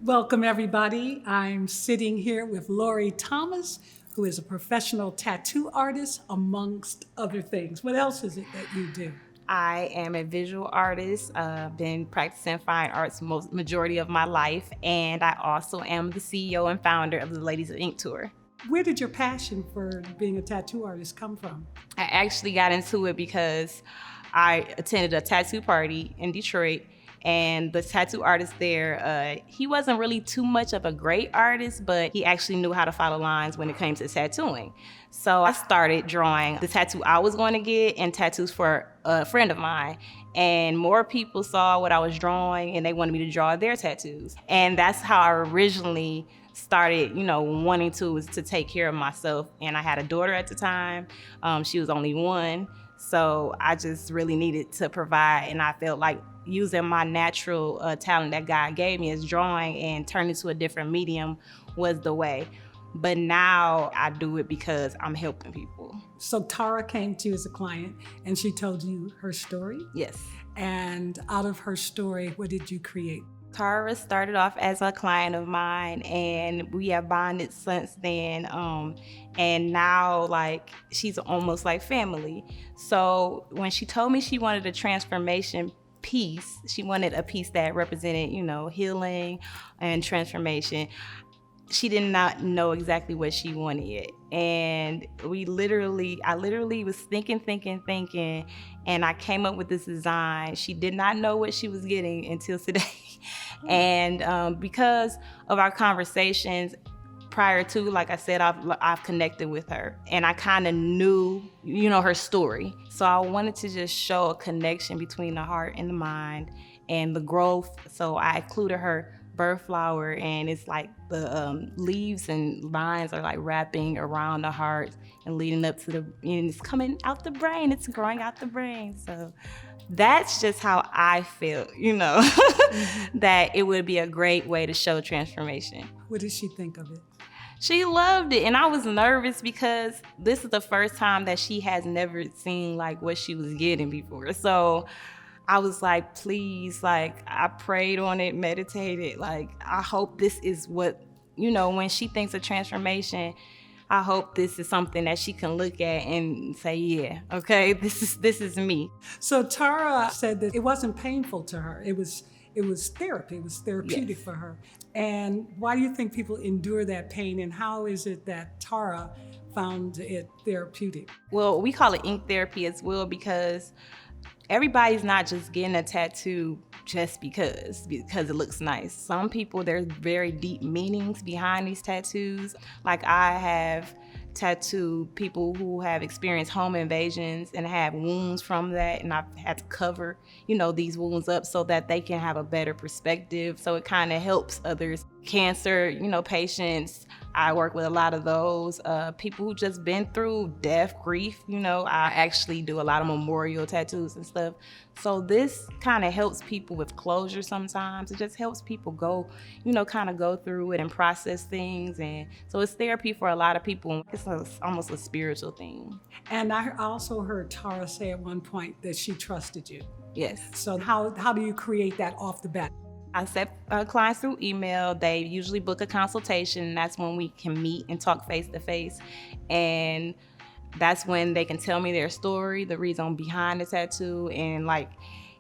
Welcome, everybody. I'm sitting here with Lorri Thomas, who is a professional tattoo artist, amongst other things. What else is it that you do? I am a visual artist. Been practicing fine arts majority of my life, and I also am the CEO and founder of the Ladies of Ink Tour. Where did your passion for being a tattoo artist come from? I actually got into it because I attended a tattoo party in Detroit, and the tattoo artist there, he wasn't really too much of a great artist, but he actually knew how to follow lines when it came to tattooing. So I started drawing the tattoo I was going to get and tattoos for a friend of mine. And more people saw what I was drawing and they wanted me to draw their tattoos. And that's how I originally started, wanting to take care of myself. And I had a daughter at the time. She was only one. So I just really needed to provide, and I felt like using my natural talent that God gave me as drawing and turning it to a different medium was the way. But now I do it because I'm helping people. So Tara came to you as a client and she told you her story? Yes. And out of her story, what did you create? Tara started off as a client of mine, and we have bonded since then. And now, she's almost like family. So when she told me she wanted a transformation piece, she wanted a piece that represented, healing and transformation. She did not know exactly what she wanted yet. And I literally was thinking, and I came up with this design. She did not know what she was getting until today. And because of our conversations prior to, like I said, I've connected with her, and I kind of knew, her story. So I wanted to just show a connection between the heart and the mind and the growth. So I included her birth flower, and it's like the leaves and lines are like wrapping around the heart and leading up to and it's coming out the brain. It's growing out the brain. So that's just how I feel, that it would be a great way to show transformation. What did she think of it? She loved it, and I was nervous because this is the first time that she has never seen what she was getting before. So I was like, please, I prayed on it, meditated. I hope this is what, when she thinks of transformation, I hope this is something that she can look at and say, yeah, okay, this is me. So Tara said that it wasn't painful to her. It was therapy. It was therapeutic Yes. for her. And why do you think people endure that pain? And how is it that Tara found it therapeutic? Well, we call it ink therapy as well because everybody's not just getting a tattoo just because it looks nice. Some people, there's very deep meanings behind these tattoos. Like I have tattooed people who have experienced home invasions and have wounds from that, and I've had to cover, these wounds up so that they can have a better perspective. So it kind of helps others. Cancer, patients, I work with a lot of those. People who just been through death, grief, I actually do a lot of memorial tattoos and stuff. So this kind of helps people with closure sometimes. It just helps people go, kind of go through it and process things. And so it's therapy for a lot of people. It's almost a spiritual thing. And I also heard Tara say at one point that she trusted you. Yes. So how do you create that off the bat? I set clients through email. They usually book a consultation, and that's when we can meet and talk face to face. And that's when they can tell me their story, the reason behind the tattoo, and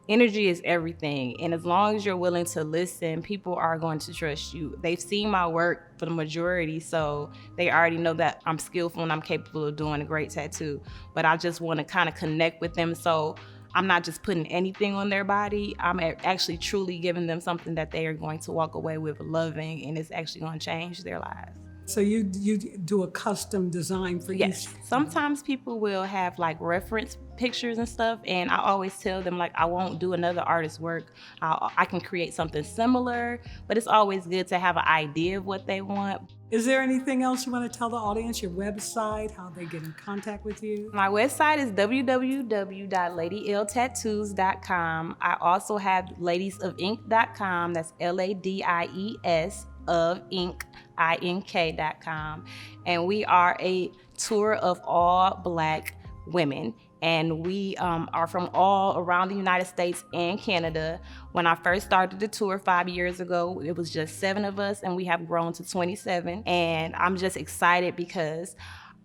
energy is everything. And as long as you're willing to listen, people are going to trust you. They've seen my work for the majority, so they already know that I'm skillful and I'm capable of doing a great tattoo. But I just want to kind of connect with them, so I'm not just putting anything on their body. I'm actually truly giving them something that they are going to walk away with loving, and it's actually going to change their lives. So you do a custom design for Yes. each? Sometimes people will have reference pictures and stuff, and I always tell them I won't do another artist's work. I can create something similar, but it's always good to have an idea of what they want. Is there anything else you want to tell the audience? Your website, how they get in contact with you? My website is www.ladieiltattoos.com. I also have ladiesofinc.com. That's LADIES of ink, INK.com. And we are a tour of all Black women and we are from all around the United States and Canada. When I first started the tour 5 years ago, it was just 7 of us, and we have grown to 27. And I'm just excited because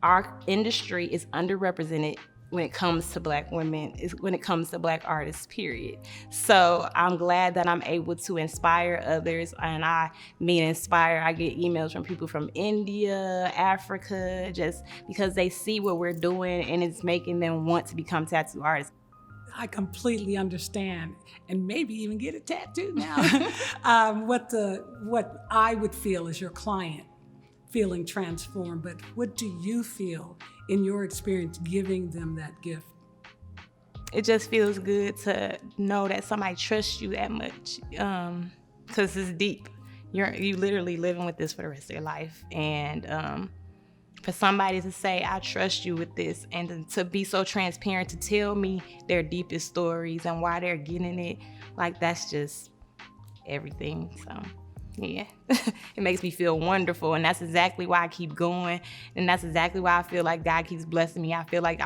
our industry is underrepresented when it comes to Black women, when it comes to Black artists, period. So I'm glad that I'm able to inspire others, and I mean inspire. I get emails from people from India, Africa, just because they see what we're doing and it's making them want to become tattoo artists. I completely understand, and maybe even get a tattoo now. What I would feel as your client, feeling transformed, but what do you feel in your experience giving them that gift? It just feels good to know that somebody trusts you that much, because it's deep. You literally living with this for the rest of your life, and for somebody to say, I trust you with this, and to be so transparent to tell me their deepest stories and why they're getting it, like, that's just everything. So yeah, it makes me feel wonderful, and that's exactly why I keep going, and that's exactly why I feel like God keeps blessing me. I feel like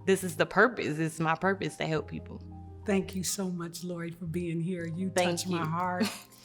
this is the purpose. It's my purpose to help people. Thank you so much, Lorri, for being here. You Thank touched my you. heart.